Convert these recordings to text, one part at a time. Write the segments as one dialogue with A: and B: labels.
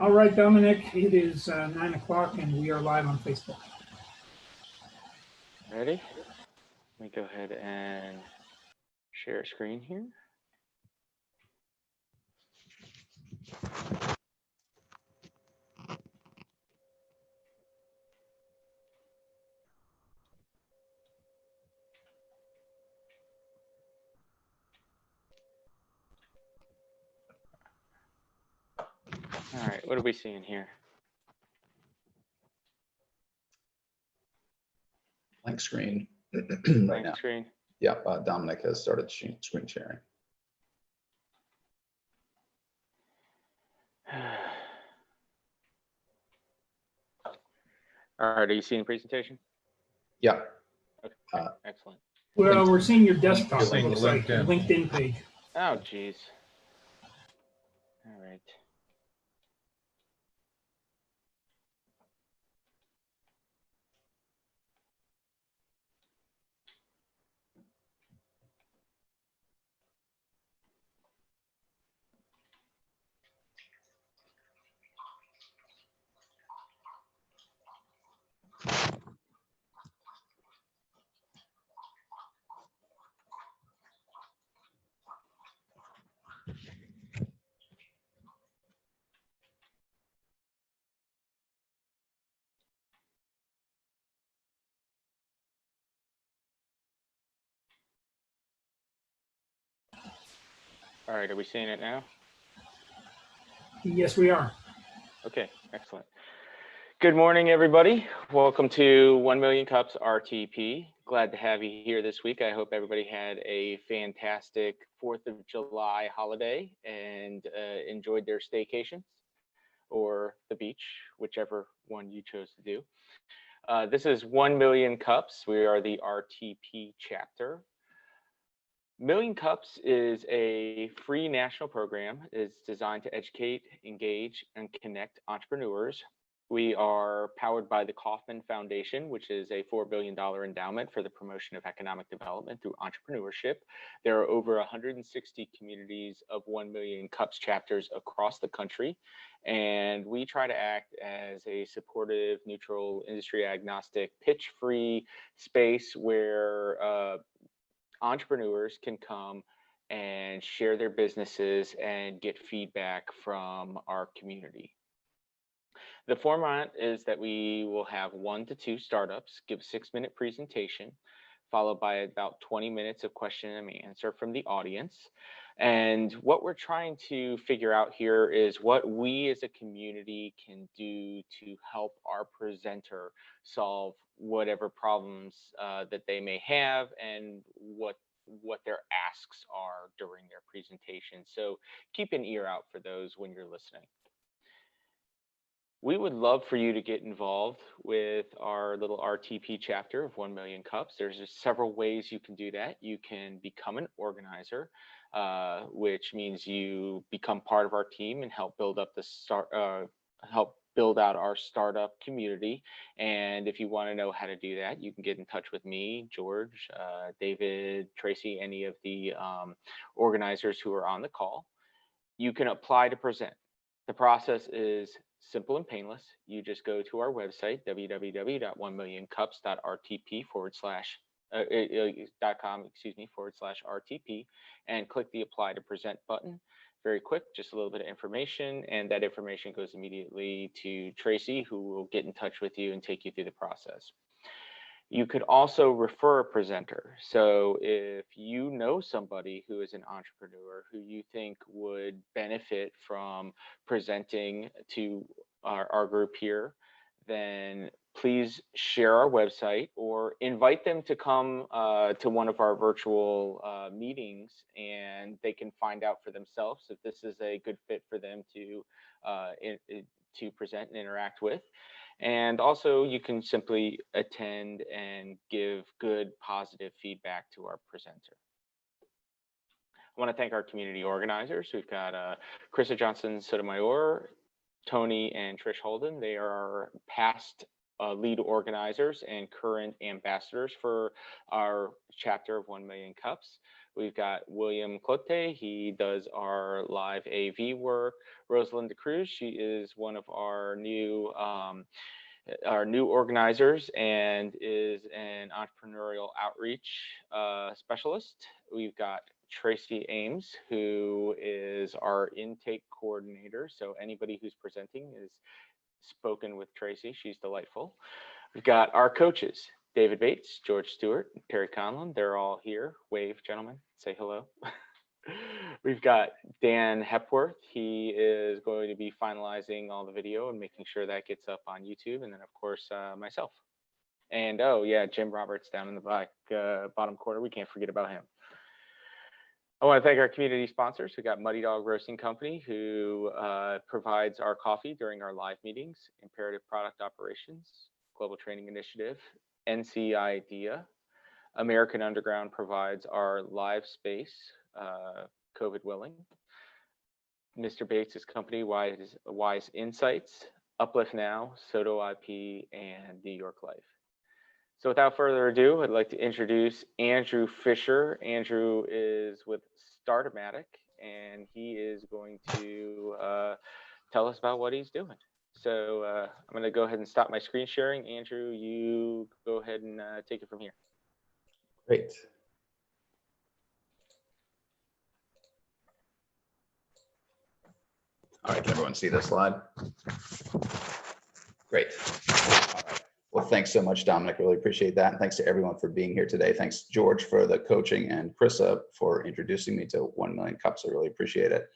A: All right, Dominic, it is 9 o'clock and we are live on Facebook.
B: Ready? Let me go ahead and share a screen here. All right, what are we seeing here?
C: Blank screen right
B: Blank
C: now.
B: screen.
C: Yep, Dominic has started screen sharing.
B: All right, are you seeing the presentation?
C: Yeah.
B: Okay, excellent.
A: Well, we're seeing your desktop, it
D: Seeing
A: looks like, your LinkedIn page.
B: Oh, geez. All right. All right, are we seeing it now?
A: Yes, we are.
B: Okay, excellent. Good morning, everybody. Welcome to 1 Million Cups RTP. Glad to have you here this week. I hope everybody had a fantastic 4th of July holiday and enjoyed their staycations or the beach, whichever one you chose to do. This is 1 Million Cups. We are the RTP chapter. Million Cups is a free national program. It's designed to educate, engage, and connect entrepreneurs. We are powered by the Kauffman Foundation, which is a $4 billion endowment for the promotion of economic development through entrepreneurship. There are over 160 communities of 1 Million Cups chapters across the country. And we try to act as a supportive, neutral, industry agnostic, pitch-free space where entrepreneurs can come and share their businesses and get feedback from our community. The format is that we will have 1 to 2 startups give a 6-minute presentation, followed by about 20 minutes of question and answer from the audience. And what we're trying to figure out here is what we as a community can do to help our presenter solve whatever problems that they may have and what their asks are during their presentation. So keep an ear out for those when you're listening. We would love for you to get involved with our little RTP chapter of 1 Million Cups. There's just several ways you can do that. You can become an organizer, which means you become part of our team and help build up build out our startup community. And if you want to know how to do that, you can get in touch with me, George, David, Tracy, any of the organizers who are on the call. You can apply to present. The process is simple and painless. You just go to our website, www.1millioncups.com/RTP, and click the apply to present button. Very quick, just a little bit of information, and that information goes immediately to Tracy, who will get in touch with you and take you through the process. You could also refer a presenter. So if you know somebody who is an entrepreneur who you think would benefit from presenting to our group here, then please share our website or invite them to come to one of our virtual meetings, and they can find out for themselves if this is a good fit for them to present and interact with. And also you can simply attend and give good, positive feedback to our presenter. I want to thank our community organizers. We've got Krista Johnson Sotomayor, Tony and Trish Holden. They are past lead organizers and current ambassadors for our chapter of 1 Million Cups. We've got William Clote. He does our live AV work. Rosalinda Cruz, she is one of our new organizers and is an entrepreneurial outreach specialist. We've got Tracy Ames, who is our intake coordinator. So anybody who's presenting is spoken with Tracy. She's delightful. We've got our coaches, David Bates, George Stewart, Terry Conlon. They're all here. Wave, gentlemen. Say hello. We've got Dan Hepworth. He is going to be finalizing all the video and making sure that gets up on YouTube. And then, of course, myself. And, oh, yeah, Jim Roberts down in the back, bottom corner. We can't forget about him. I want to thank our community sponsors. We got Muddy Dog Roasting Company, who provides our coffee during our live meetings, Imperative Product Operations, Global Training Initiative, NC IDEA. American Underground provides our live space, COVID willing. Mr. Bates' company, Wise Insights, Uplift Now, Soto IP, and New York Life. So without further ado, I'd like to introduce Andrew Fisher. Andrew is with Startomatic, and he is going to tell us about what he's doing. So I'm going to go ahead and stop my screen sharing. Andrew, you go ahead and take it from here.
C: Great. All right, can everyone see this slide? Great. All right. Well, thanks so much, Dominic. Really appreciate that. And thanks to everyone for being here today. Thanks, George, for the coaching, and Chrissa for introducing me to 1 Million Cups. I really appreciate it.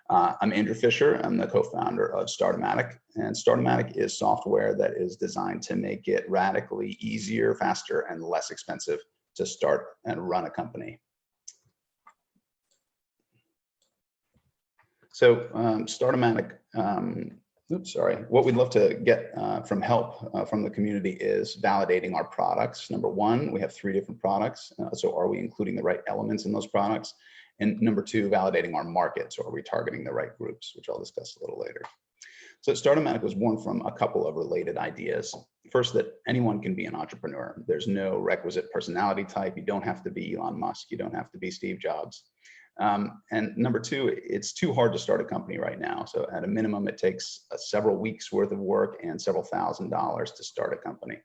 C: I'm Andrew Fisher. I'm the co-founder of Startomatic. And Startomatic is software that is designed to make it radically easier, faster, and less expensive to start and run a company. So Startomatic, what we'd love to get from help from the community is validating our products. Number one, we have 3 different products. So are we including the right elements in those products? And number 2, validating our market. So are we targeting the right groups, which I'll discuss a little later. So Startomatic was born from a couple of related ideas. First, that anyone can be an entrepreneur. There's no requisite personality type. You don't have to be Elon Musk. You don't have to be Steve Jobs. And number 2, it's too hard to start a company right now. So at a minimum, it takes several weeks worth of work and several $1,000s to start a company.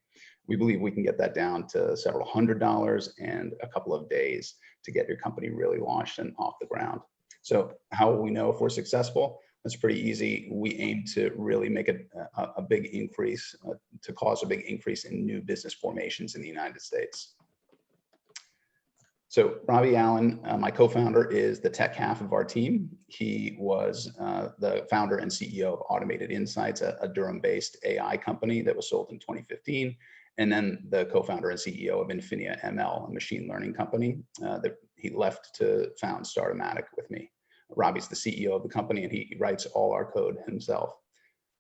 C: We believe we can get that down to several $100s and a couple of days to get your company really launched and off the ground. So how will we know if we're successful? It's pretty easy. We aim to really make a big increase, to cause a big increase in new business formations in the United States. So Robbie Allen, my co-founder, is the tech half of our team. He was the founder and CEO of Automated Insights, a Durham-based AI company that was sold in 2015. And then the co-founder and CEO of Infinia ML, a machine learning company that he left to found Startomatic with me. Robbie's the CEO of the company, and he writes all our code himself.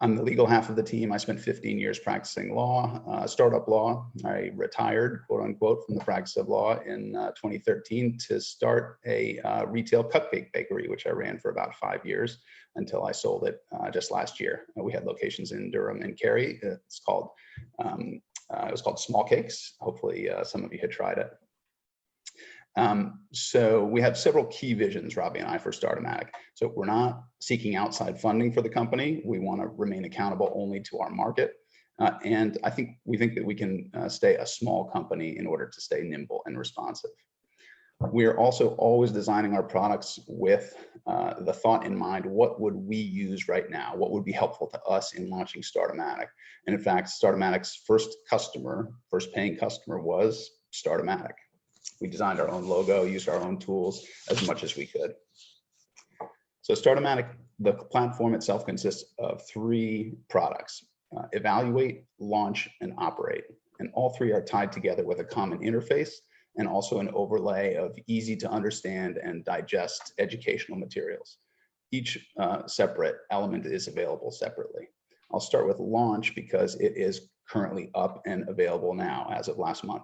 C: I'm the legal half of the team. I spent 15 years practicing law, startup law. I retired, quote unquote, from the practice of law in 2013 to start a retail cupcake bakery, which I ran for about 5 years until I sold it just last year. We had locations in Durham and Cary. It was called Small Cakes. Hopefully some of you had tried it. So we have several key visions, Robbie and I, for Startomatic. So we're not seeking outside funding for the company. We want to remain accountable only to our market. And we think that we can stay a small company in order to stay nimble and responsive. We are also always designing our products with the thought in mind, what would we use right now? What would be helpful to us in launching Startomatic? And in fact, Startomatic's first paying customer was Startomatic. We designed our own logo, used our own tools as much as we could. So Startomatic, the platform itself consists of 3 products: evaluate, launch, and operate. And all 3 are tied together with a common interface and also an overlay of easy to understand and digest educational materials. Each separate element is available separately. I'll start with launch because it is currently up and available now as of last month.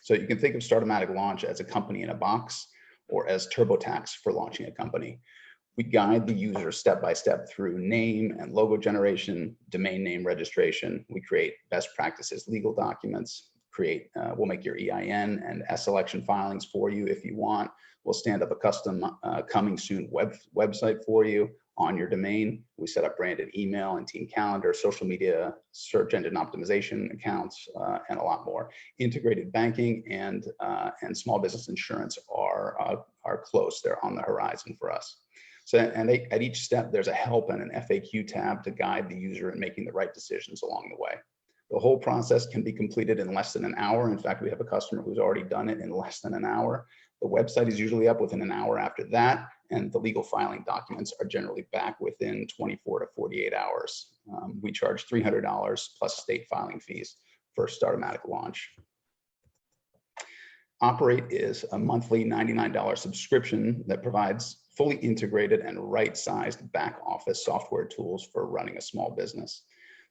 C: So you can think of Startomatic Launch as a company in a box or as TurboTax for launching a company. We guide the user step by step through name and logo generation, domain name registration. We create best practices, legal documents, we'll make your EIN and S election filings for you if you want. We'll stand up a custom coming soon website for you on your domain. We set up branded email and team calendar, social media, search engine optimization accounts, and a lot more. Integrated banking and small business insurance are close. They're on the horizon for us. So, and at each step, there's a help and an FAQ tab to guide the user in making the right decisions along the way. The whole process can be completed in less than an hour. In fact, we have a customer who's already done it in less than an hour. The website is usually up within an hour after that, and the legal filing documents are generally back within 24 to 48 hours. We charge $300 plus state filing fees for Startomatic Launch. Operate is a monthly $99 subscription that provides fully integrated and right-sized back office software tools for running a small business.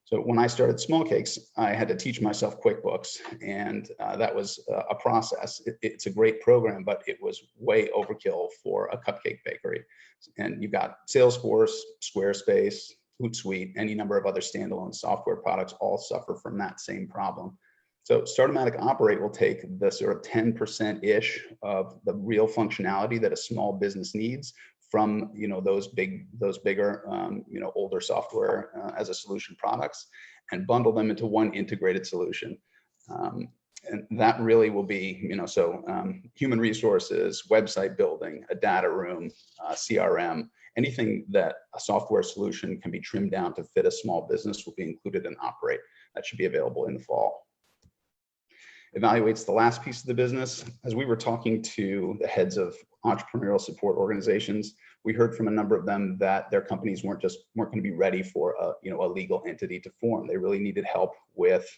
C: So when I started Small Cakes, I had to teach myself QuickBooks, and that was a process. It's a great program, but it was way overkill for a cupcake bakery. And you've got Salesforce, Squarespace, Hootsuite, any number of other standalone software products all suffer from that same problem. So Startomatic Operate will take the sort of 10%-ish of the real functionality that a small business needs from those bigger older software as a solution products, and bundle them into one integrated solution. And that really will be human resources, website building, a data room, CRM, anything that a software solution can be trimmed down to fit a small business will be included in Operate. That should be available in the fall. Evaluate's the last piece of the business. As we were talking to the heads of entrepreneurial support organizations, we heard from a number of them that their companies weren't going to be ready for a legal entity to form. They really needed help with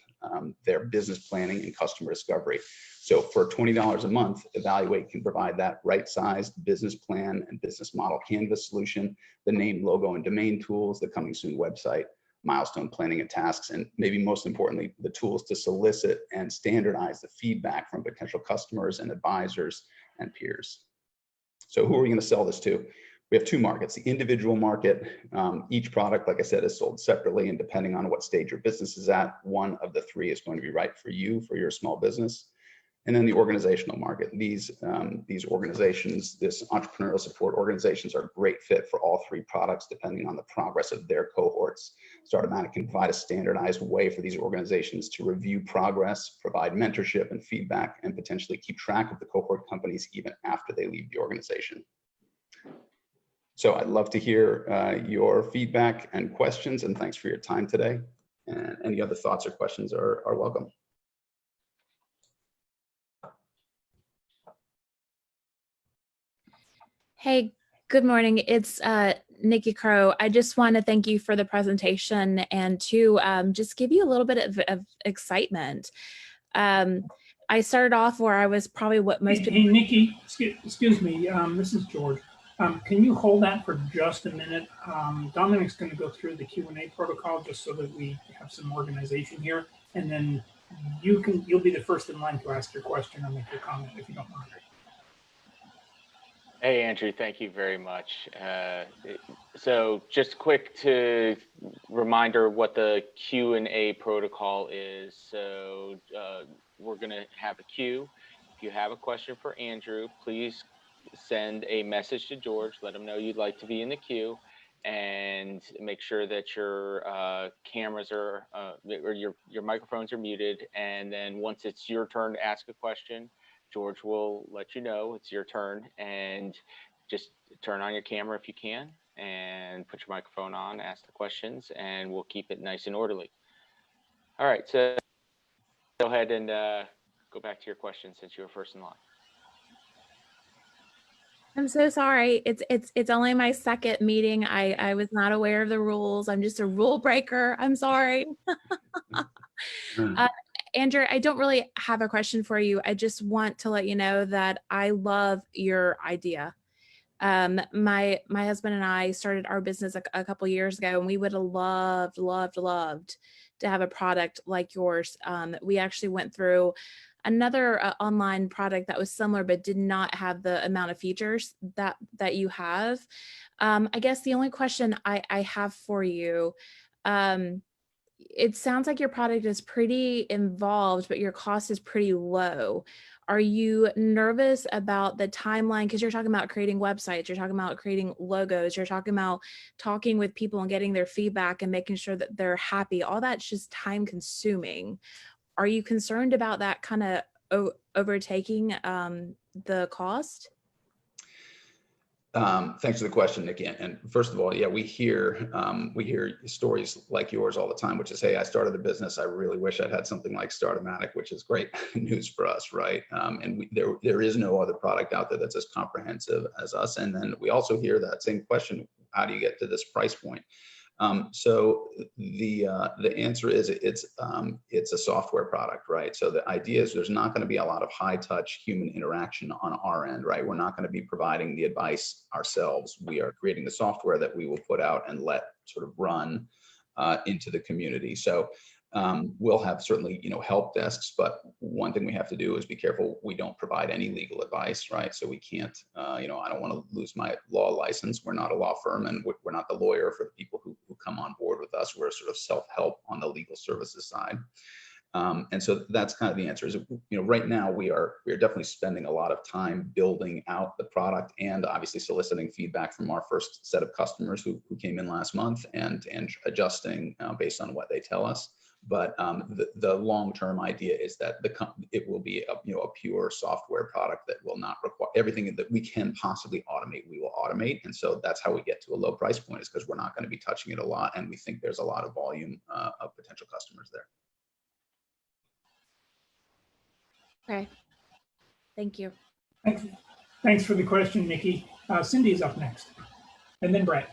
C: their business planning and customer discovery. So for $20 a month, Evaluate can provide that right-sized business plan and business model canvas solution, the name, logo, and domain tools, the coming soon website, milestone planning and tasks, and maybe most importantly, the tools to solicit and standardize the feedback from potential customers and advisors and peers. So who are we going to sell this to? We have two markets. The individual market, each product, like I said, is sold separately, and depending on what stage your business is at, one of the three is going to be right for you, for your small business. And then the organizational market. These organizations, this entrepreneurial support organizations, are a great fit for all three products depending on the progress of their cohorts. Startomatic can provide a standardized way for these organizations to review progress, provide mentorship and feedback, and potentially keep track of the cohort companies even after they leave the organization. So I'd love to hear your feedback and questions, and thanks for your time today. And any other thoughts or questions are welcome.
D: Hey, good morning. It's Nikki Crow. I just want to thank you for the presentation and to just give you a little bit of excitement. I started off where I was probably what most people—
A: Hey, Nikki, excuse me. This is George. Can you hold that for just a minute? Dominic's going to go through the Q&A protocol just so that we have some organization here, and then you'll be the first in line to ask your question or make your comment if you don't mind.
B: Hey, Andrew, thank you very much. So just quick to reminder what the Q&A protocol is. So we're going to have a queue. If you have a question for Andrew, please send a message to George. Let him know you'd like to be in the queue, and make sure that your cameras are or your microphones are muted. And then once it's your turn to ask a question, George will let you know it's your turn, and just turn on your camera if you can and put your microphone on, ask the questions, and we'll keep it nice and orderly. All right, so go ahead and go back to your question since you were first in line.
D: I'm so sorry. It's only my second meeting. I was not aware of the rules. I'm just a rule breaker. I'm sorry. Andrew, I don't really have a question for you. I just want to let you know that I love your idea. My husband and I started our business a couple years ago, and we would have loved to have a product like yours. We actually went through another online product that was similar but did not have the amount of features that you have. I guess the only question I have for you, it sounds like your product is pretty involved, but your cost is pretty low. Are you nervous about the timeline? Because you're talking about creating websites, you're talking about creating logos, you're talking about talking with people and getting their feedback and making sure that they're happy. All that's just time consuming. Are you concerned about that kind of overtaking the cost?
C: Thanks for the question, Nikki. And first of all, yeah, we hear stories like yours all the time, which is, hey, I started a business. I really wish I'd had something like Startomatic, which is great news for us, right? And there is no other product out there that's as comprehensive as us. And then we also hear that same question: how do you get to this price point? So the answer is it's a software product, right? So the idea is there's not going to be a lot of high touch human interaction on our end, right? We're not going to be providing the advice ourselves. We are creating the software that we will put out and let sort of run into the community. So we'll have certainly, help desks, but one thing we have to do is be careful we don't provide any legal advice, right? So we can't, I don't want to lose my law license. We're not a law firm, and we're not the lawyer for the people who come on board with us. We're sort of self-help on the legal services side. And so that's kind of the answer is, right now we are definitely spending a lot of time building out the product and obviously soliciting feedback from our first set of customers who came in last month and adjusting based on what they tell us. But the long-term idea is that it will be a pure software product that will not require everything that we can possibly automate. We will automate, and so that's how we get to a low price point, is because we're not going to be touching it a lot, and we think there's a lot of volume of potential customers there.
D: Okay, thank you.
A: Thanks for the question, Nikki. Cindy's up next, and then Brett.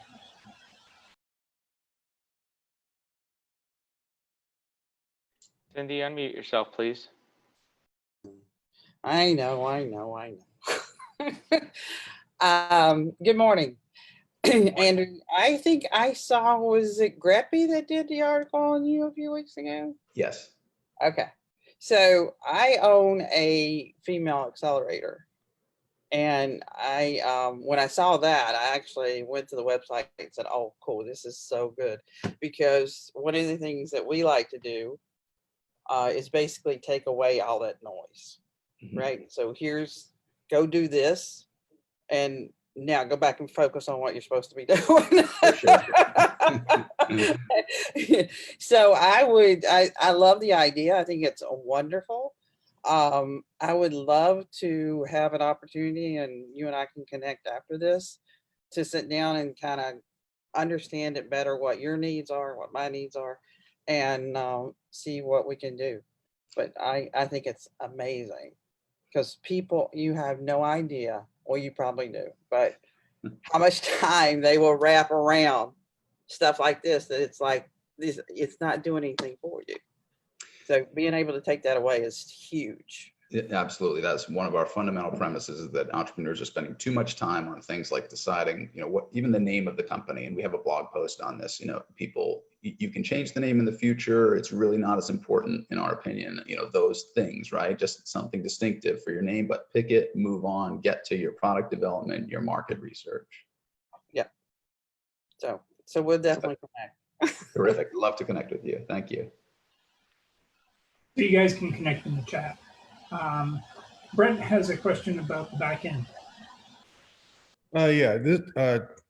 B: Cindy, unmute yourself, please.
E: I know. Good morning, Andrew. I think I saw, was it Greppy that did the article on you a few weeks ago?
C: Yes.
E: Okay. So I own a female accelerator. And when I saw that, I actually went to the website and said, oh, cool, this is so good. Because one of the things that we like to do is basically take away all that noise, right? So go do this, and now go back and focus on what you're supposed to be doing. So I love the idea. I think it's wonderful. I would love to have an opportunity, and you and I can connect after this, to sit down and kind of understand it better, what your needs are, what my needs are, and see what we can do. But I think it's amazing, because people, you have no idea, well, you probably do, but how much time they will wrap around stuff like this, that it's like this, it's not doing anything for you. So being able to take that away is huge.
C: Yeah, absolutely. That's one of our fundamental premises, is that entrepreneurs are spending too much time on things like deciding, what, even the name of the company. And we have a blog post on this. People, you can change the name in the future. It's really not as important, in our opinion, those things, right? Just something distinctive for your name, but pick it, move on, get to your product development, your market research.
E: Yeah. So we'll definitely connect.
C: Terrific. Love to connect with you. Thank you.
A: So you guys can connect in the chat. Brent has a question about the back end.
F: Yeah, this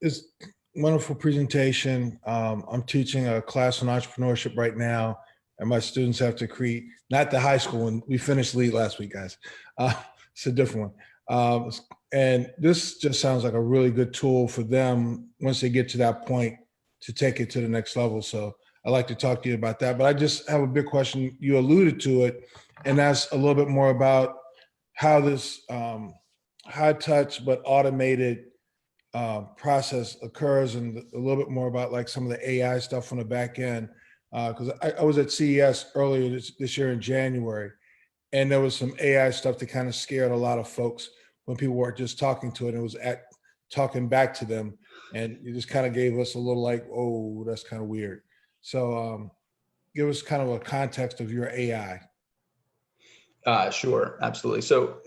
F: is wonderful presentation. I'm teaching a class on entrepreneurship right now, and my students have to create, not the high school one, we finished lead last week, guys. It's a different one. And this just sounds like a really good tool for them once they get to that point to take it to the next level. So I'd like to talk to you about that, but I just have a big question. You alluded to it, and that's a little bit more about how this high touch but automated process occurs, and a little bit more about like some of the AI stuff on the back end. Because I was at CES earlier this year in January, and there was some AI stuff that kind of scared a lot of folks when people were just talking to it, and it was talking back to them, and it just kind of gave us a little like, oh, that's kind of weird. So give us kind of a context of your AI.
C: Sure, absolutely. So,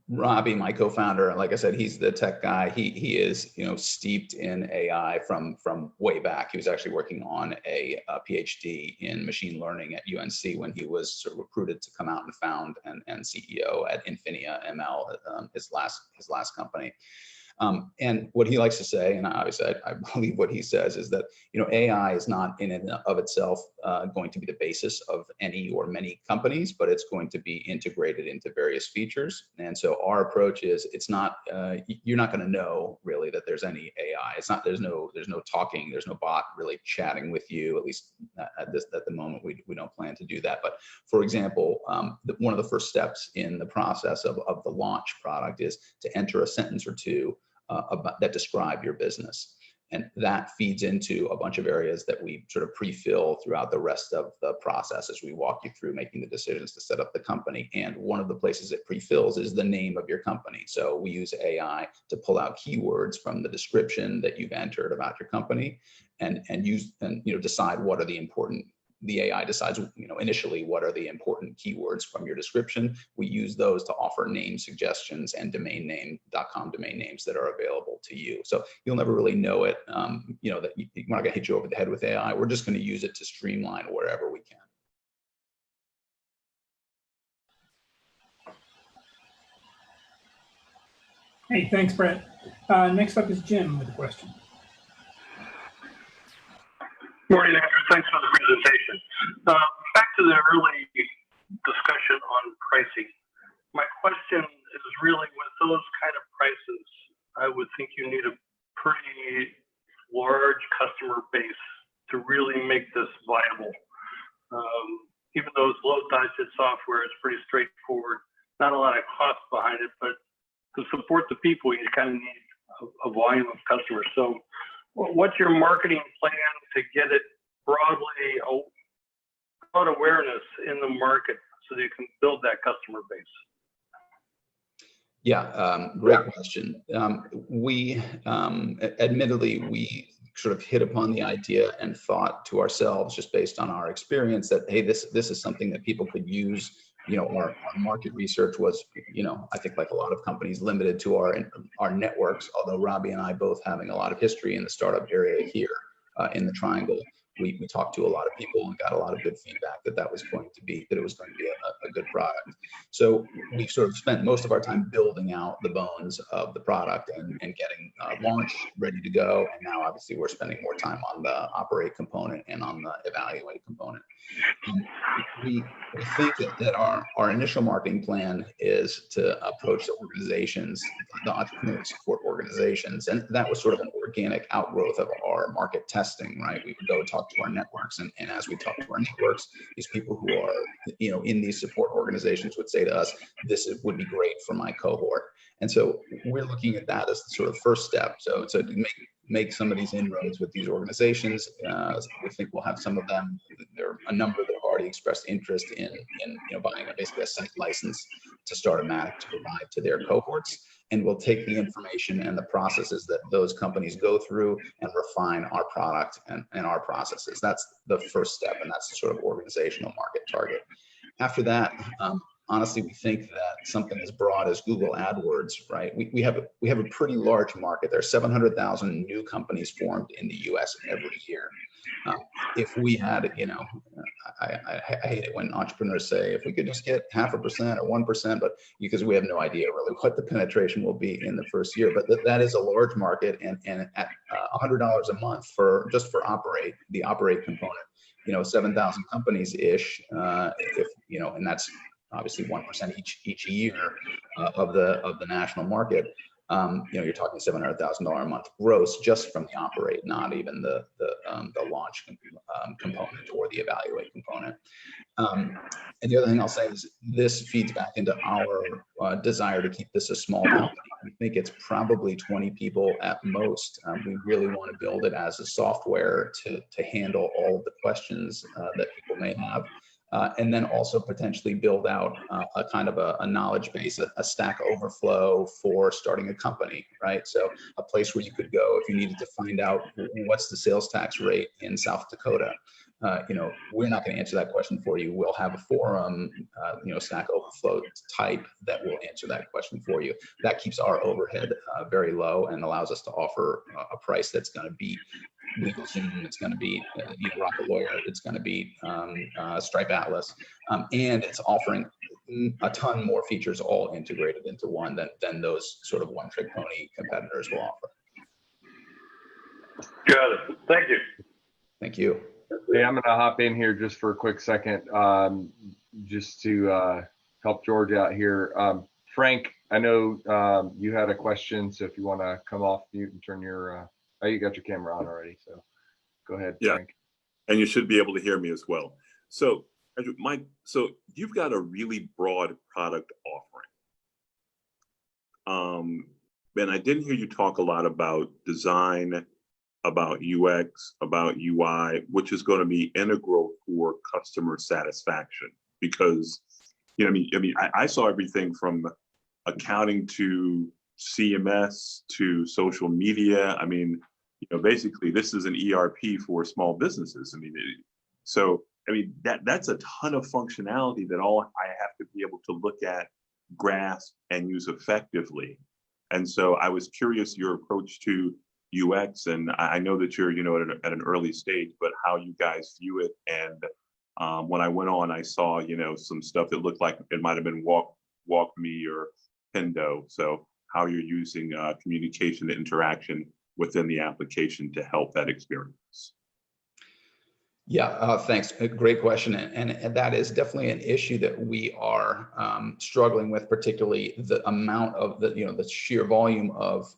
C: Robbie, my co-founder, like I said, he's the tech guy. He is, steeped in AI from way back. He was actually working on a PhD in machine learning at UNC when he was sort of recruited to come out and found and CEO at Infinia ML, his last company. And what he likes to say, and obviously I believe what he says, is that AI is not in and of itself going to be the basis of any or many companies, but it's going to be integrated into various features. And so our approach is, it's not you're not going to know really that there's any AI. It's not there's no talking, there's no bot really chatting with you. At least at the moment we don't plan to do that. But for example, one of the first steps in the process of the launch product is to enter a sentence or two that describe your business. And that feeds into a bunch of areas that we sort of pre-fill throughout the rest of the process as we walk you through making the decisions to set up the company. And one of the places it pre-fills is the name of your company. So we use AI to pull out keywords from the description that you've entered about your company and decide what are the important. The AI decides, initially what are the important keywords from your description. We use those to offer name suggestions and .com domain names that are available to you. So you'll never really know it. That we're not going to hit you over the head with AI. We're just going to use it to streamline wherever we can.
A: Hey, thanks, Brett. Next up is Jim with a question.
G: Morning, Andrew. Thanks for the presentation. Back to the early discussion on pricing. My question is really, with those kind of prices, I would think you need a pretty large customer base to really make this viable. Even though it's low-digit software, it's pretty straightforward. Not a lot of cost behind it, but to support the people, you kind of need a volume of customers. So what's your marketing plan to get it broad awareness in the market so that you can build that customer base?
C: Yeah, great question. Admittedly, we sort of hit upon the idea and thought to ourselves, just based on our experience, that, hey, this is something that people could use. Our market research was, I think like a lot of companies, limited to our networks, although Robbie and I both having a lot of history in the startup area here in the Triangle. We talked to a lot of people and got a lot of good feedback that it was going to be a good product. So we sort of spent most of our time building out the bones of the product and getting launch ready to go. And now obviously we're spending more time on the operate component and on the evaluate component. We think that our initial marketing plan is to approach the organizations, the entrepreneur support organizations, and that was sort of an organic outgrowth of our market testing, right? We would go talk to our networks, and as we talk to our networks, these people who are in these support organizations would say to us, this would be great for my cohort. And so we're looking at that as the sort of first step. So to make some of these inroads with these organizations, we think we'll have some of them. There are a number that have already expressed interest in buying basically a site license to Startomatic to provide to their cohorts. And we'll take the information and the processes that those companies go through and refine our product and our processes. That's the first step, and that's the sort of organizational market target. After that, honestly, we think that something as broad as Google AdWords, right? We have a pretty large market. There are 700,000 new companies formed in the U.S. every year. If we had, I hate it when entrepreneurs say, if we could just get 0.5% or 1%, but because we have no idea really what the penetration will be in the first year. But that is a large market, and at $100 a month for the operate component, 7,000 companies ish, and that's obviously 1% each year of the national market. You're talking $700,000 a month gross just from the operate, not even the launch component or the evaluate component. And the other thing I'll say is this feeds back into our desire to keep this a small company. We think it's probably 20 people at most. We really want to build it as a software to handle all of the questions that people may have. And then also potentially build out a kind of a knowledge base, a Stack Overflow for starting a company, right? So a place where you could go if you needed to find out what's the sales tax rate in South Dakota. we're not going to answer that question for you. We'll have a forum, Stack Overflow type that will answer that question for you. That keeps our overhead very low and allows us to offer a price that's going to beat LegalZoom, it's going to beat Rocket Lawyer, it's going to beat Stripe Atlas, and it's offering a ton more features all integrated into one than those sort of one-trick pony competitors will offer.
G: Got it. Thank you.
C: Thank you.
H: Hey, I'm going to hop in here just for a quick second, just to help George out here. Frank, I know you had a question, so if you want to come off mute and turn your, oh, you got your camera on already, so go ahead,
I: yeah.
H: Frank.
I: And you should be able to hear me as well. So, so you've got a really broad product offering. And I didn't hear you talk a lot about design, about UX, about UI, which is going to be integral for customer satisfaction. Because, I saw everything from accounting to CMS to social media. Basically, this is an ERP for small businesses. That's a ton of functionality that all I have to be able to look at, grasp, and use effectively. And so I was curious your approach to UX, and I know that you're, at an early stage, but how you guys view it. And when I went on, I saw, some stuff that looked like it might have been WalkMe or Pendo. So how you're using communication and interaction within the application to help that experience.
C: Yeah, thanks. A great question. And that is definitely an issue that we are struggling with, particularly the amount of the sheer volume of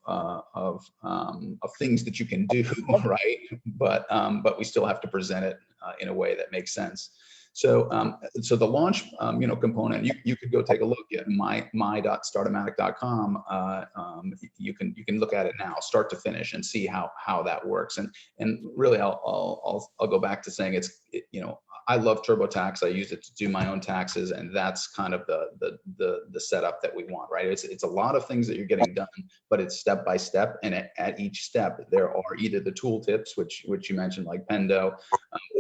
C: things that you can do, right? But we still have to present it in a way that makes sense. So the launch component, you could go take a look at my.startomatic.com. You can look at it now, start to finish, and see how that works. And really, I'll go back to saying I love TurboTax. I use it to do my own taxes, and that's kind of the setup that we want, right? It's a lot of things that you're getting done, but it's step by step, and at each step there are either the tooltips, which you mentioned, like Pendo,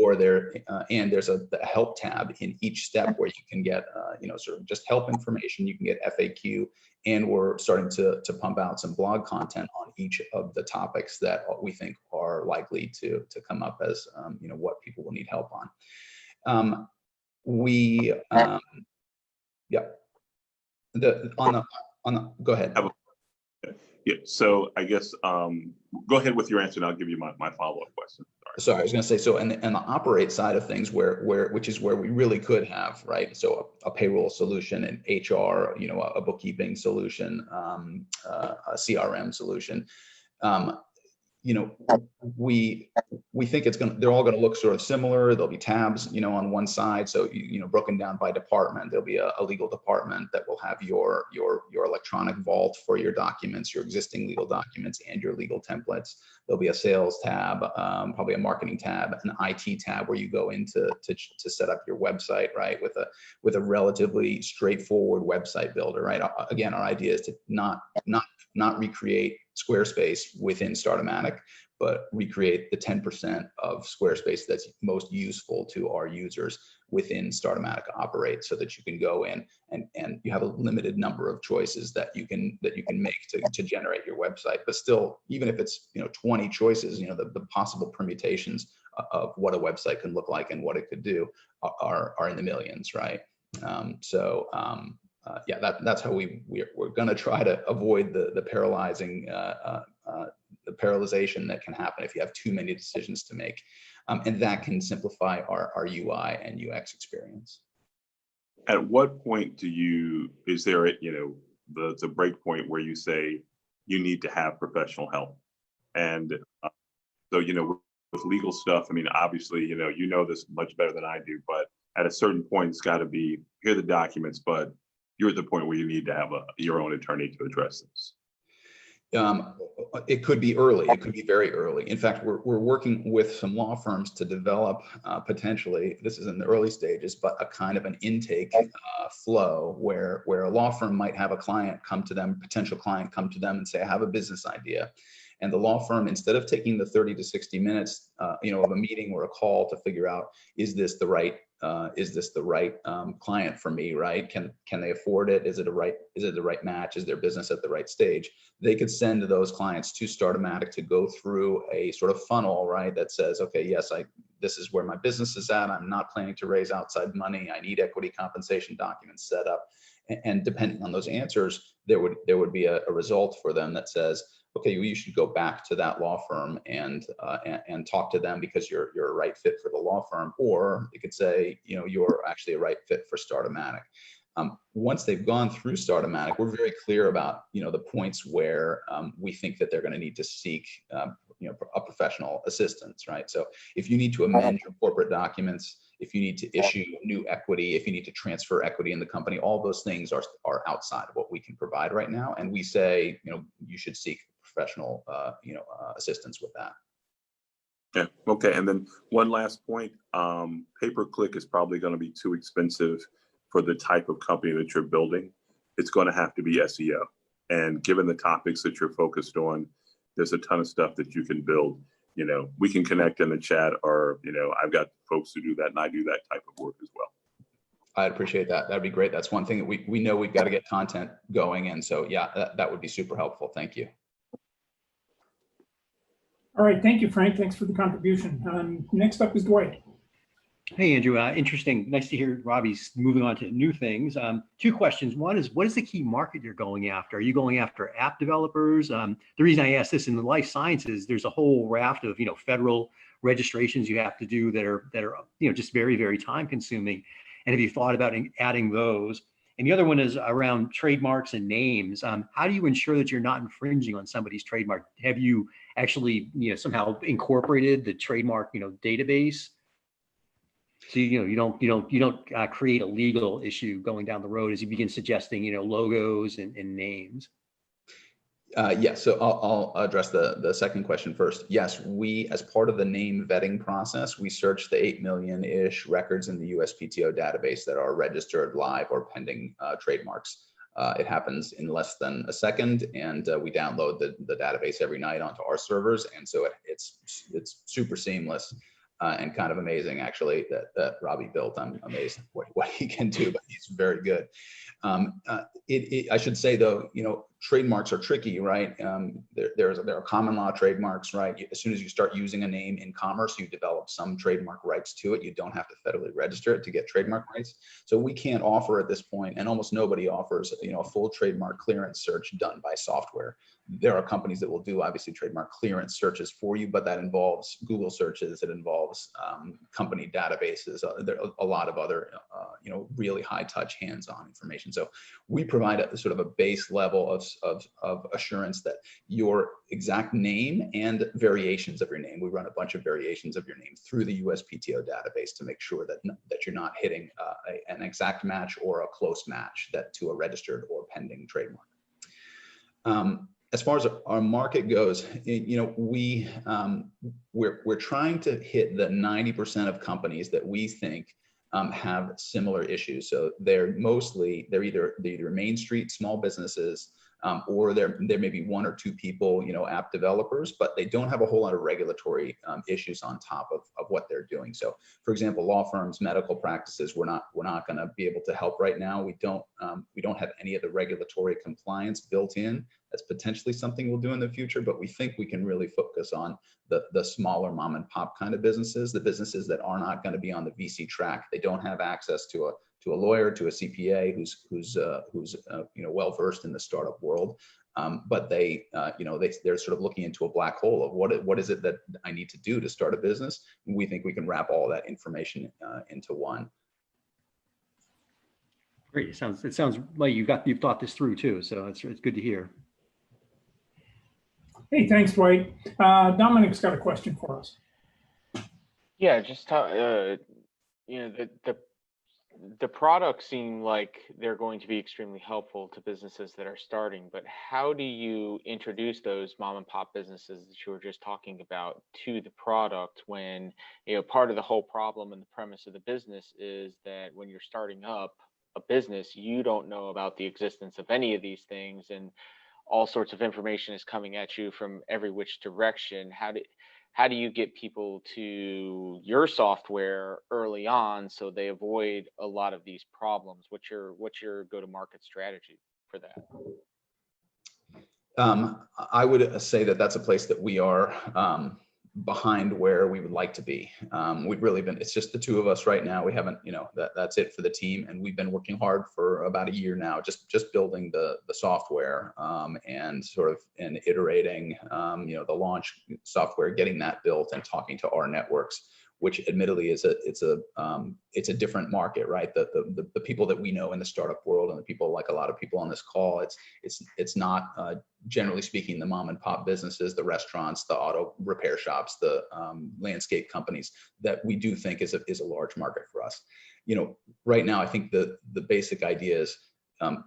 C: or there's a help tab in each step where you can get sort of just help information. You can get FAQ, and we're starting to pump out some blog content on each of the topics that we think are likely to come up as what people will need help on. Go ahead.
I: Yeah, so I guess go ahead with your answer and I'll give you my follow-up question.
C: Sorry, I was going to say, so and the operate side of things, which is where we really could have, right? So a payroll solution, an HR, a bookkeeping solution, a CRM solution. We think they're all going to look sort of similar. There'll be tabs, on one side. So, broken down by department. There'll be a legal department that will have your electronic vault for your documents, your existing legal documents, and your legal templates. There'll be a sales tab, probably a marketing tab, an IT tab where you go in to set up your website, right? With a relatively straightforward website builder, right? Again, our idea is to not recreate Squarespace within Startomatic, but recreate the 10% of Squarespace that's most useful to our users within Startomatic Operate, so that you can go in and you have a limited number of choices that you can make to generate your website. But still, even if it's 20 choices, the possible permutations of what a website can look like and what it could do are in the millions, right? That's how we're going to try to avoid the paralyzing the paralyzation that can happen if you have too many decisions to make, and that can simplify our UI and UX experience.
I: At what point is there the break point where you say you need to have professional help? And so with legal stuff, obviously you know this much better than I do, but at a certain point it's got to be, here are the documents, but you're at the point where you need to have your own attorney to address this.
C: It could be early. It could be very early. In fact, we're working with some law firms to develop potentially, this is in the early stages, but a kind of an intake flow where a law firm might have a client come to them, potential client come to them and say, I have a business idea. And the law firm, instead of taking the 30 to 60 minutes, of a meeting or a call to figure out, is this the right client for me, right? Can they afford it? Is it the right match? Is their business at the right stage? They could send those clients to Startomatic to go through a sort of funnel, right? That says, okay, yes, this is where my business is at. I'm not planning to raise outside money. I need equity compensation documents set up. And depending on those answers, there would be a result for them that says, okay, well, you should go back to that law firm and talk to them because you're a right fit for the law firm, or it could say, you're actually a right fit for Startomatic. Once they've gone through Startomatic, we're very clear about the points where we think that they're going to need to seek a professional assistance, right? So if you need to amend your corporate documents, if you need to issue new equity, if you need to transfer equity in the company, all those things are outside of what we can provide right now. And we say, you should seek professional, assistance with that.
I: Yeah. Okay. And then one last point, pay-per-click is probably going to be too expensive for the type of company that you're building. It's going to have to be SEO. And given the topics that you're focused on, there's a ton of stuff that you can build. We can connect in the chat, or, I've got folks who do that, and I do that type of work as well.
C: I'd appreciate that. That'd be great. That's one thing that we know we've got to get content going. And so, yeah, that would be super helpful. Thank you.
A: All right. Thank you, Frank. Thanks for the contribution. Next up is Dwight.
J: Hey, Andrew. Interesting. Nice to hear Robbie's moving on to new things. Two questions. One is, what is the key market you're going after? Are you going after app developers? The reason I ask this, in the life sciences, there's a whole raft of federal registrations you have to do that are just very, very time consuming. And have you thought about adding those? And the other one is around trademarks and names. How do you ensure that you're not infringing on somebody's trademark? Have you actually somehow incorporated the trademark database? So you don't create a legal issue going down the road as you begin suggesting logos and names.
C: Yes, so I'll address the second question first. Yes, we, as part of the name vetting process, we search the 8 million-ish records in the USPTO database that are registered, live, or pending trademarks. It happens in less than a second, and we download the database every night onto our servers, and so it's super seamless. And kind of amazing, actually, that Robbie built. I'm amazed what he can do, but he's very good. I should say, though, trademarks are tricky, right? There are common law trademarks, right? As soon as you start using a name in commerce, you develop some trademark rights to it. You don't have to federally register it to get trademark rights. So we can't offer at this point, and almost nobody offers, a full trademark clearance search done by software. There are companies that will do, obviously, trademark clearance searches for you, but that involves Google searches. It involves company databases. There are a lot of other, really high-touch, hands-on information. So we provide a sort of a base level of assurance that your exact name and variations of your name. We run a bunch of variations of your name through the USPTO database to make sure that you're not hitting an exact match or a close match to a registered or pending trademark. As far as our market goes, we're trying to hit the 90% of companies that we think have similar issues. So they're either Main Street small businesses, or there may be one or two people, app developers, but they don't have a whole lot of regulatory issues on top of what they're doing. So, for example, law firms, medical practices, we're not going to be able to help right now. We don't have any of the regulatory compliance built in. That's potentially something we'll do in the future, but we think we can really focus on the smaller mom and pop kind of businesses, the businesses that are not going to be on the VC track. They don't have access to a lawyer, to a CPA who's well versed in the startup world, but they're sort of looking into a black hole of what is it that I need to do to start a business. And we think we can wrap all that information into one.
J: Great. It sounds like you've thought this through too. So it's good to hear.
A: Hey, thanks, Dwight. Dominic's got a question for us.
B: Yeah, just the products seem like they're going to be extremely helpful to businesses that are starting, but how do you introduce those mom and pop businesses that you were just talking about to the product when, part of the whole problem and the premise of the business is that when you're starting up a business, you don't know about the existence of any of these things, and all sorts of information is coming at you from every which direction. How do you get people to your software early on so they avoid a lot of these problems? What's your go-to-market strategy for that?
C: I would say that that's a place that we are behind where we would like to be. We've really been, it's just the two of us right now. We haven't, that's it for the team. And we've been working hard for about a year now, just building the software and sort of and iterating, the launch software, getting that built and talking to our networks, which admittedly it's a different market, right? The people that we know in the startup world and the people, like a lot of people on this call, it's not generally speaking the mom and pop businesses, the restaurants, the auto repair shops, the landscape companies that we do think is a large market for us. Right now I think the basic idea is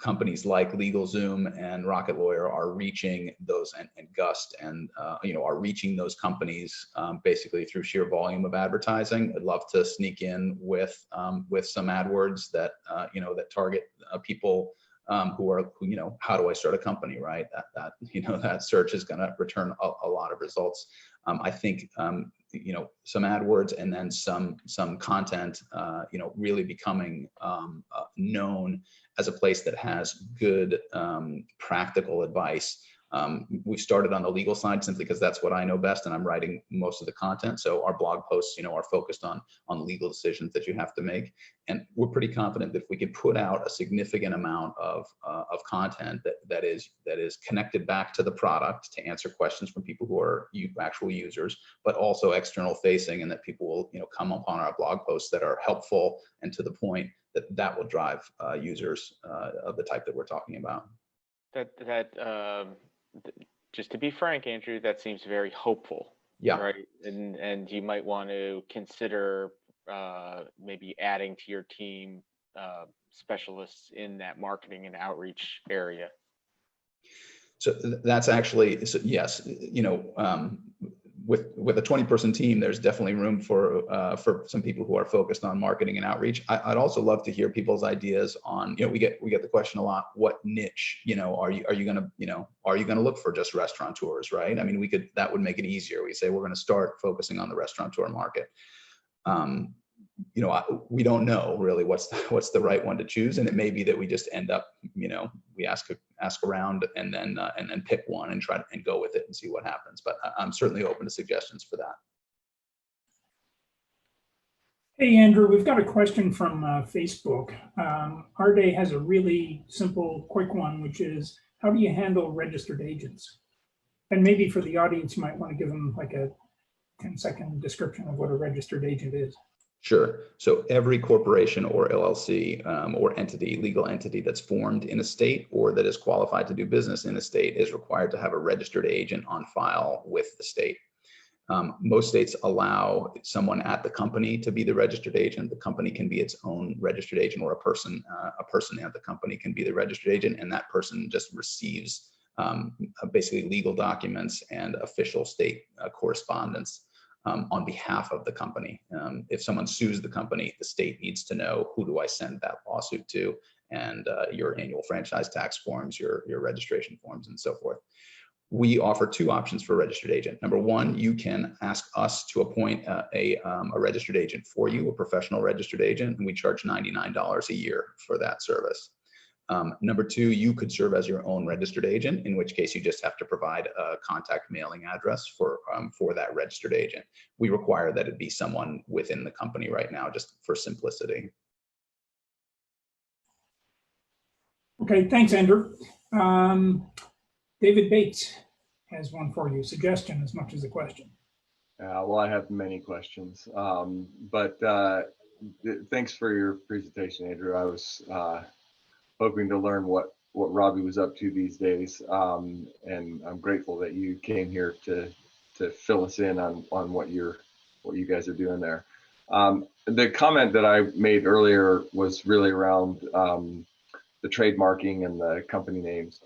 C: companies like LegalZoom and Rocket Lawyer are reaching those and Gust and are reaching those companies basically through sheer volume of advertising. I'd love to sneak in with some AdWords that that target people who are how do I start a company, right? That search is going to return a lot of results. I think some AdWords and then some content really becoming known as a place that has good practical advice. We started on the legal side simply because that's what I know best, and I'm writing most of the content. So our blog posts, are focused on legal decisions that you have to make, and we're pretty confident that if we could put out a significant amount of content that is connected back to the product to answer questions from people who are actual users, but also external facing, and that people will come upon our blog posts that are helpful and to the point, that will drive users of the type that we're talking about.
B: Just to be frank, Andrew, that seems very hopeful.
C: Yeah.
B: Right. And you might want to consider maybe adding to your team specialists in that marketing and outreach area.
C: So that's actually, yes, with a 20-person team, there's definitely room for some people who are focused on marketing and outreach. I'd also love to hear people's ideas on, we get the question a lot, what niche, are you gonna look for just restaurateurs, right? I mean, that would make it easier. We say we're going to start focusing on the restaurateur market. We don't know really what's the right one to choose, and it may be that we just end up, we ask around and then pick one and try and go with it and see what happens. But I'm certainly open to suggestions for that.
A: Hey Andrew, we've got a question from Facebook. Our day has a really simple, quick one, which is, how do you handle registered agents? And maybe for the audience, you might want to give them like a 10-second description of what a registered agent is.
C: Sure. So every corporation or LLC or legal entity that's formed in a state or that is qualified to do business in a state is required to have a registered agent on file with the state. Most states allow someone at the company to be the registered agent. The company can be its own registered agent, or a person at the company can be the registered agent, and that person just receives basically legal documents and official state correspondence on behalf of the company. If someone sues the company, the state needs to know, who do I send that lawsuit to, and your annual franchise tax forms, your registration forms, and so forth. We offer two options for a registered agent. Number one, you can ask us to appoint a registered agent for you, a professional registered agent, and we charge $99 a year for that service. Number two, you could serve as your own registered agent, in which case you just have to provide a contact mailing address for that registered agent. We require that it be someone within the company right now, just for simplicity.
A: Okay, thanks, Andrew. David Bates has one for you, suggestion as much as a question.
H: Well, I have many questions, but thanks for your presentation, Andrew. I was hoping to learn what Robbie was up to these days, and I'm grateful that you came here to fill us in on what you guys are doing there. The comment that I made earlier was really around the trademarking and the company names.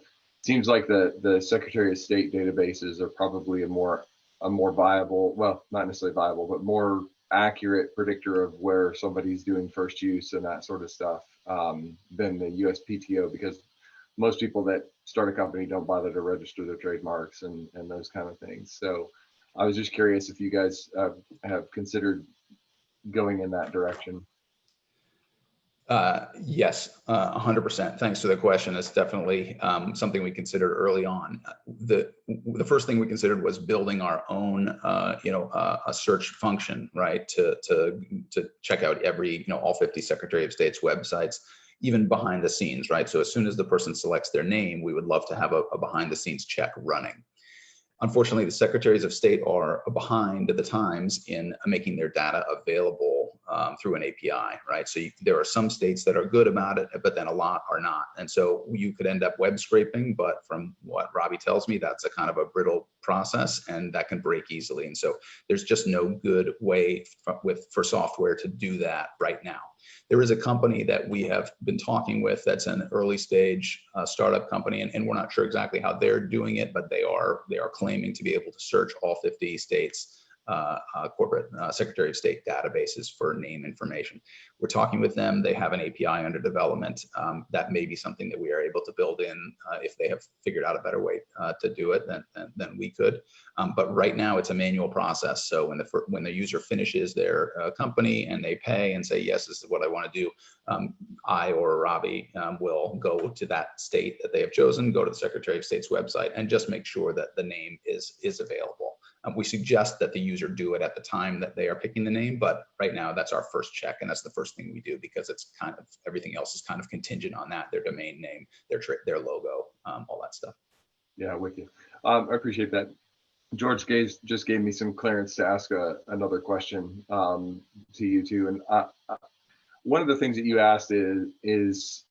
H: Seems like the Secretary of State databases are probably a more viable, well, not necessarily viable, but more accurate predictor of where somebody's doing first use and that sort of stuff than the USPTO, because most people that start a company don't bother to register their trademarks and those kind of things. So I was just curious if you guys have considered going in that direction.
C: Yes, 100%. Thanks for the question. It's definitely something we considered early on. The first thing we considered was building our own, a search function, right, to check out every, all 50 Secretary of State's websites, even behind the scenes, right? So as soon as the person selects their name, we would love to have a behind the scenes check running. Unfortunately, the secretaries of state are behind at the times in making their data available through an API, right? So there are some states that are good about it, but then a lot are not. And so you could end up web scraping, but from what Robbie tells me, that's a kind of a brittle process and that can break easily. And so there's just no good way for software to do that right now. There is a company that we have been talking with that's an early stage startup company, and we're not sure exactly how they're doing it, but they are claiming to be able to search all 50 states corporate Secretary of State databases for name information. We're talking with them. They have an API under development. That may be something that we are able to build in if they have figured out a better way to do it than we could. But right now it's a manual process. So when the user finishes their company and they pay and say, yes, this is what I want to do, I or Robbie will go to that state that they have chosen, go to the Secretary of State's website and just make sure that the name is available. We suggest that the user do it at the time that they are picking the name, but right now that's our first check, and that's the first thing we do because it's kind of everything else is kind of contingent on that: their domain name, their logo, all that stuff.
H: Yeah, wicked. I appreciate that. George just gave me some clearance to ask another question to you two, and one of the things that you asked is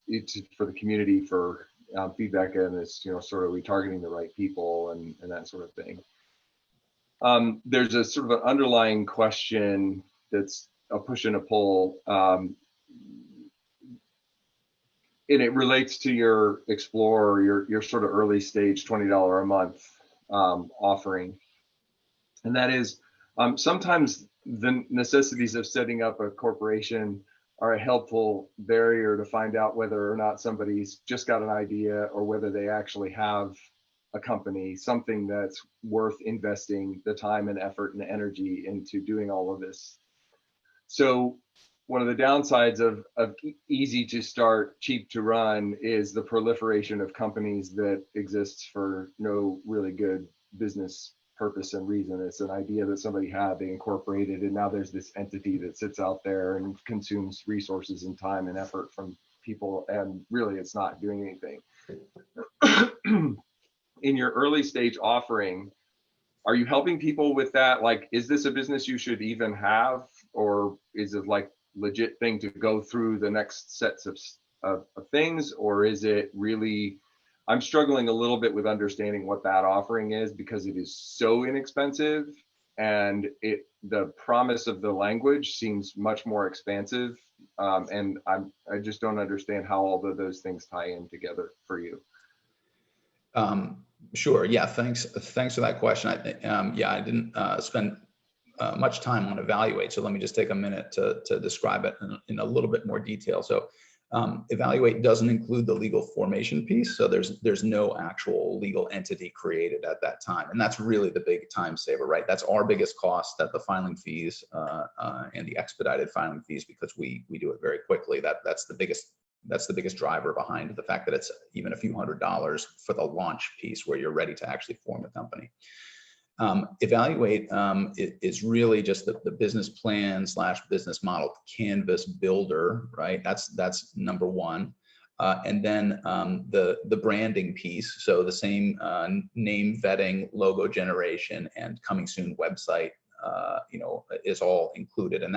H: for the community for feedback, and it's sort of retargeting the right people and that sort of thing. There's a sort of an underlying question that's a push and a pull, and it relates to your Explorer, your sort of early stage $20 a month offering, and that is sometimes the necessities of setting up a corporation are a helpful barrier to find out whether or not somebody's just got an idea or whether they actually have a company, something that's worth investing the time and effort and energy into doing all of this. So one of the downsides of easy to start, cheap to run is the proliferation of companies that exists for no really good business purpose and reason. It's an idea that somebody had, they incorporated, and now there's this entity that sits out there and consumes resources and time and effort from people, and really it's not doing anything. In your early stage offering, are you helping people with that? Like, is this a business you should even have, or is it like legit thing to go through the next sets of things, or is it really, I'm struggling a little bit with understanding what that offering is because it is so inexpensive, and the promise of the language seems much more expansive, and I just don't understand how all of those things tie in together for you.
C: Sure. Yeah. Thanks for that question. I didn't spend much time on Evaluate, so let me just take a minute to describe it in a little bit more detail. So Evaluate doesn't include the legal formation piece, so there's no actual legal entity created at that time, and that's really the big time saver, right? That's our biggest cost, that the filing fees and the expedited filing fees, because we do it very quickly. That's the biggest driver behind the fact that it's even a few $100s for the launch piece where you're ready to actually form a company. Evaluate is really just the business plan / business model canvas builder, right? That's number one. And then the branding piece. So the same name vetting, logo generation, and coming soon website, is all included. And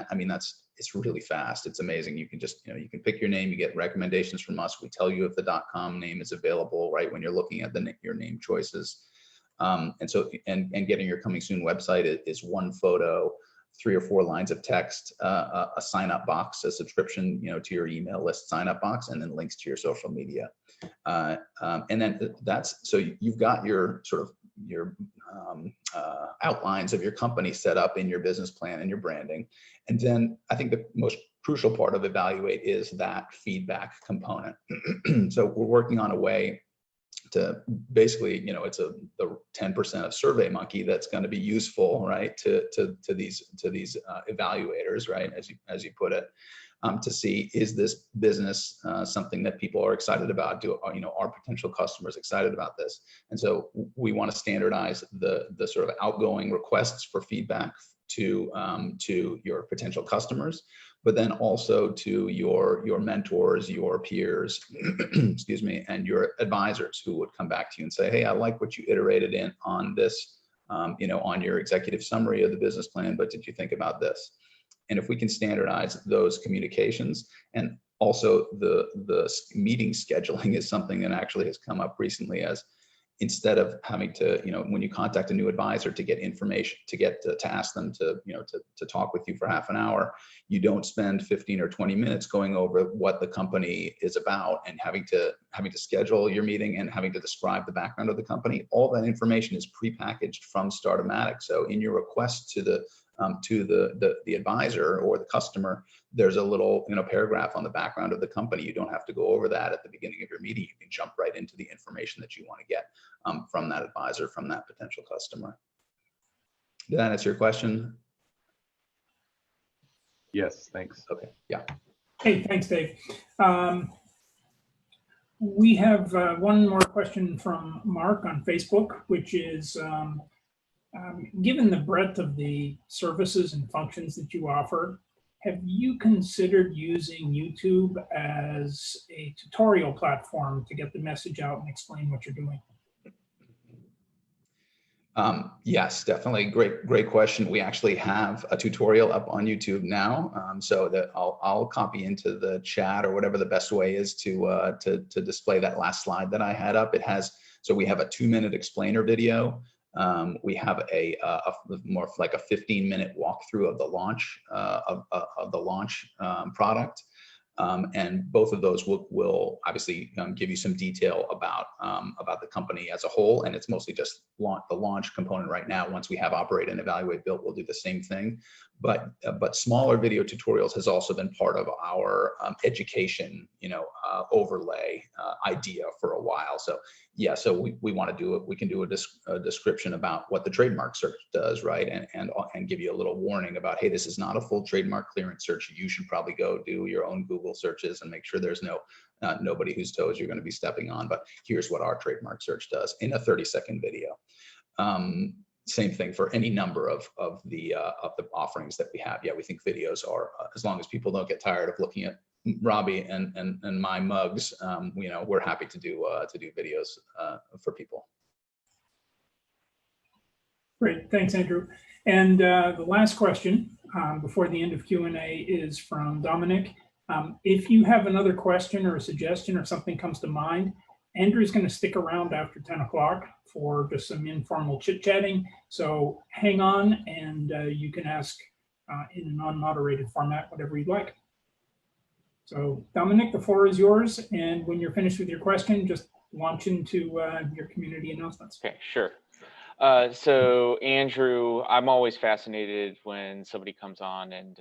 C: it's really fast. It's amazing. You can just, you can pick your name, you get recommendations from us. We tell you if the .com name is available, right? When you're looking at your name choices. And getting your coming soon website is one photo, 3 or 4 lines of text, a sign up box, a subscription, to your email list sign up box, and then links to your social media. And then so you've got your sort of your outlines of your company set up in your business plan and your branding. And then I think the most crucial part of Evaluate is that feedback component. So we're working on a way to basically, it's the 10% of SurveyMonkey that's going to be useful, right, to these evaluators, right, as you put it, to see, is this business something that people are excited about? Are potential customers excited about this? And so we want to standardize the sort of outgoing requests for feedback to your potential customers, but then also to your mentors, your peers, excuse me, and your advisors who would come back to you and say, hey, I like what you iterated in on this, on your executive summary of the business plan, but did you think about this? And if we can standardize those communications, and also the meeting scheduling is something that actually has come up recently, as instead of having to, when you contact a new advisor to get information, to ask them to talk with you for half an hour, you don't spend 15 or 20 minutes going over what the company is about and having to schedule your meeting and having to describe the background of the company. All that information is prepackaged from Startomatic. So in your request to the advisor or the customer, there's a little paragraph on the background of the company. You don't have to go over that at the beginning of your meeting. You can jump right into the information that you want to get from that advisor, from that potential customer. Did that answer your question?
H: Yes, thanks.
C: Okay, yeah.
A: Hey, thanks, Dave. We have one more question from Mark on Facebook, which is, given the breadth of the services and functions that you offer, have you considered using YouTube as a tutorial platform to get the message out and explain what you're doing?
C: Yes, definitely. Great question. We actually have a tutorial up on YouTube now, so that I'll copy into the chat or whatever the best way is to display that last slide that I had up. So we have a 2-minute explainer video. We have a more like a 15-minute walkthrough of the launch product. And both of those will obviously give you some detail about the company as a whole, and it's mostly just the launch component right now. Once we have Operate and Evaluate built, we'll do the same thing. But smaller video tutorials has also been part of our education, overlay idea for a while. So yeah, so we want to do it. We can do a description about what the trademark search does, right? And give you a little warning about, hey, this is not a full trademark clearance search. You should probably go do your own Google searches and make sure there's nobody whose toes you're going to be stepping on. But here's what our trademark search does in a 30-second video. Same thing for any number of the offerings that we have. Yeah, we think videos are, as long as people don't get tired of looking at Robbie and my mugs, we're happy to do videos for people.
A: Great, thanks, Andrew. And the last question before the end of Q&A is from Dominic. If you have another question or a suggestion or something comes to mind, Andrew's going to stick around after 10 o'clock for just some informal chit-chatting. So hang on, and you can ask in a non-moderated format whatever you'd like. So Dominic, the floor is yours. And when you're finished with your question, just launch into your community announcements.
B: Okay, sure. So Andrew, I'm always fascinated when somebody comes on and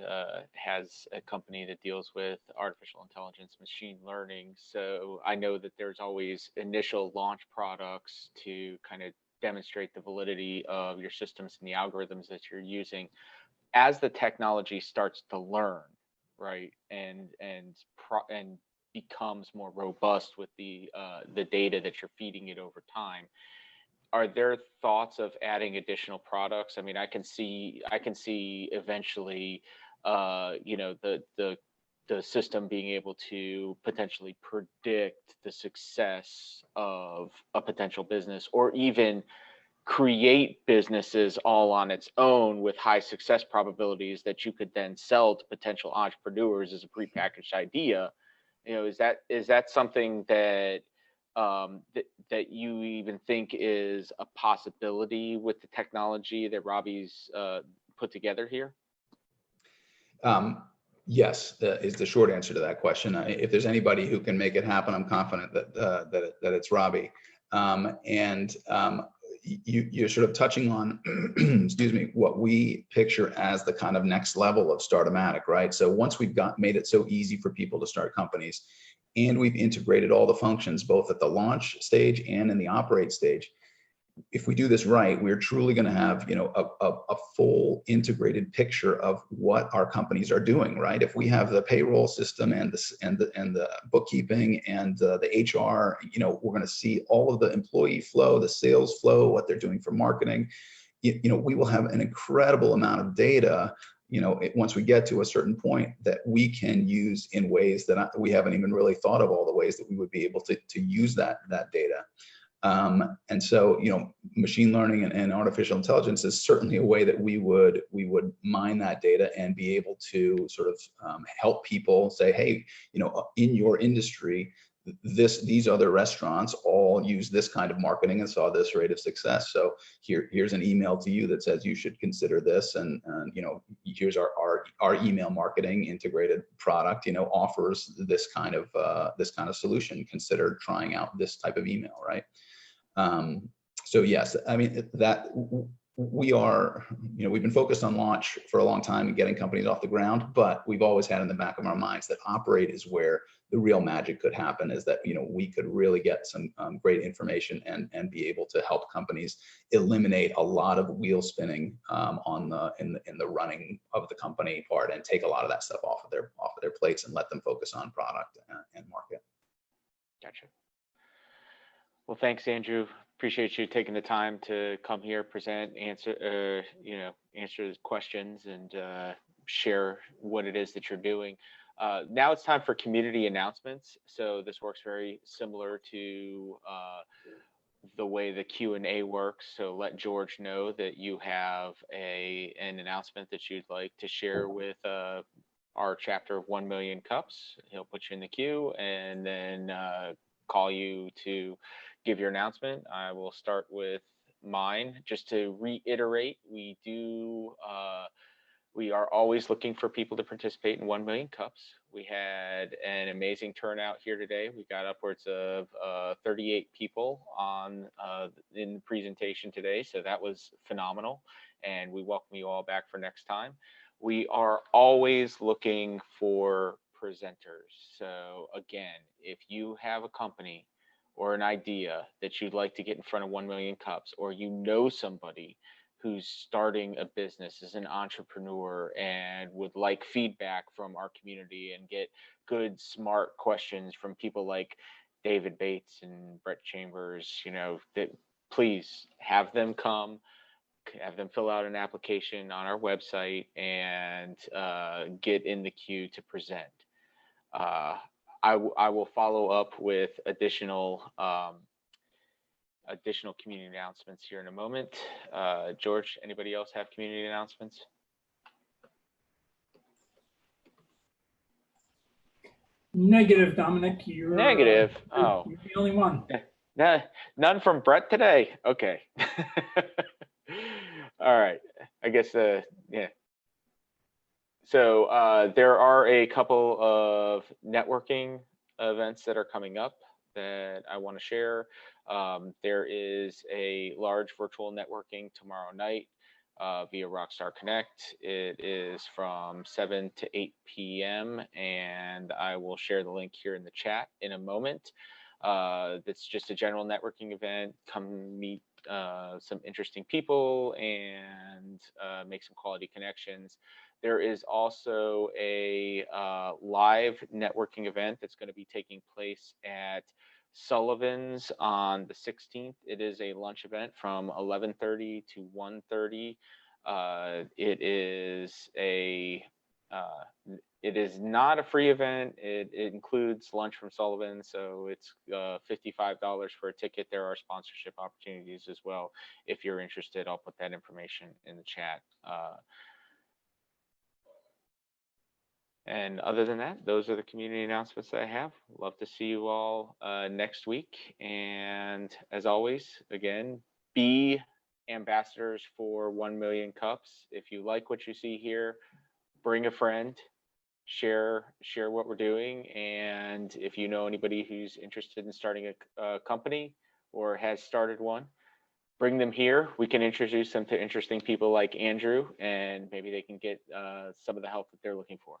B: has a company that deals with artificial intelligence, machine learning. So I know that there's always initial launch products to kind of demonstrate the validity of your systems and the algorithms that you're using. As the technology starts to learn, right, and becomes more robust with the data that you're feeding it over time, are there thoughts of adding additional products? I mean, I can see eventually, the system being able to potentially predict the success of a potential business, or even create businesses all on its own with high success probabilities that you could then sell to potential entrepreneurs as a prepackaged idea. Is that something that that you even think is a possibility with the technology that Robbie's put together here?
C: Yes, is the short answer to that question. If there's anybody who can make it happen, I'm confident that it's Robbie. you're sort of touching on, excuse me, what we picture as the kind of next level of Startomatic, right? So once we've made it so easy for people to start companies, and we've integrated all the functions, both at the launch stage and in the operate stage, if we do this right, we're truly going to have, you know, a full integrated picture of what our companies are doing, right? If we have the payroll system and the bookkeeping and the HR, you know, we're going to see all of the employee flow, the sales flow, what they're doing for marketing. You know, we will have an incredible amount of data, you know, once we get to a certain point, that we can use in ways that we haven't even really thought of, all the ways that we would be able to use that data. And so, you know, machine learning and artificial intelligence is certainly a way that we would mine that data and be able to sort of help people say, hey, you know, in your industry, these other restaurants all use this kind of marketing and saw this rate of success. So here's an email to you that says you should consider this, and you know, here's our email marketing integrated product, you know, offers this kind of solution. Consider trying out this type of email, right? So yes, I mean, that we are, you know, we've been focused on launch for a long time and getting companies off the ground, but we've always had in the back of our minds that operate is where the real magic could happen, is that, you know, we could really get some great information and be able to help companies eliminate a lot of wheel spinning in the running of the company part, and take a lot of that stuff off of their plates and let them focus on product and market.
B: Gotcha. Well, thanks, Andrew. Appreciate you taking the time to come here, present, answer, answer questions, and share what it is that you're doing. Now it's time for community announcements. So this works very similar to the way the Q&A works. So let George know that you have an announcement that you'd like to share with our chapter of 1 Million Cups. He'll put you in the queue and then call you to give your announcement. I will start with mine. Just to reiterate, we are always looking for people to participate in 1 Million Cups. We had an amazing turnout here today. We got upwards of 38 people in the presentation today, so that was phenomenal, and we welcome you all back for next time. We are always looking for presenters. So again, if you have a company or an idea that you'd like to get in front of 1 Million Cups, or you know somebody who's starting a business, as an entrepreneur, and would like feedback from our community and get good, smart questions from people like David Bates and Brett Chambers, you know, that please have them come, have them fill out an application on our website and get in the queue to present. I will follow up with additional community announcements here in a moment. George, anybody else have community announcements?
A: Negative, Dominic. You're
B: negative.
A: You're the only one.
B: None from Brett today. Okay. All right. I guess yeah. So there are a couple of networking events that are coming up that I want to share. There is a large virtual networking tomorrow night via Rockstar Connect. It is from 7 to 8 p.m. and I will share the link here in the chat in a moment. That's just a general networking event. Come meet some interesting people and make some quality connections. There is also a live networking event that's going to be taking place at Sullivan's on the 16th. It is a lunch event from 11:30 to 1:30. It is not a free event. It includes lunch from Sullivan, so it's $55 for a ticket. There are sponsorship opportunities as well. If you're interested, I'll put that information in the chat. And other than that, those are the community announcements that I have. Love to see you all next week. And as always, again, be ambassadors for 1 Million Cups. If you like what you see here, bring a friend, share what we're doing. And if you know anybody who's interested in starting a company or has started one, bring them here. We can introduce them to interesting people like Andrew, and maybe they can get some of the help that they're looking for.